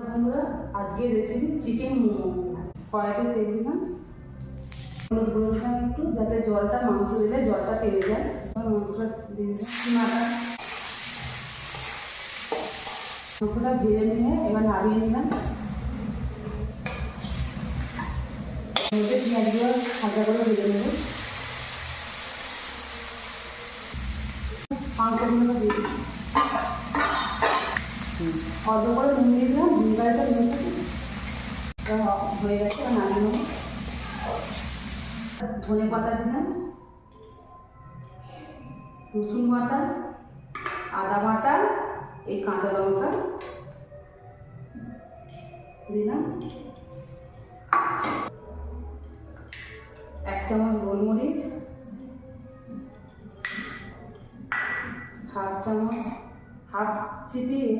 বন্ধুরা, আজকের recipe chicken momo. কড়াইতে তেল দিলাম, হলুদ গুঁড়ো দিলাম একটু, যাতে জলটা মাংস দিলে জলটা টেনে যায়। মাংসটা দিয়ে দিলাম, মাংসটা ভেজে নিয়ে এবার নামিয়ে নিলাম। পেঁয়াজগুলো হালকা করে ভেজে নেব। মাংসগুলো দিয়ে দিলাম, অল্প করে নুন দিয়ে দিলাম, ভিনেগারটা নিয়ে হয়ে গেছে, নামিয়ে নেব। ধনে পাতা দিলাম, রসুন বাটা, আদা বাটা, এই কাঁচা লঙ্কা দিলাম, 1 চামচ গোলমরিচ, হাফ চিপিয়ে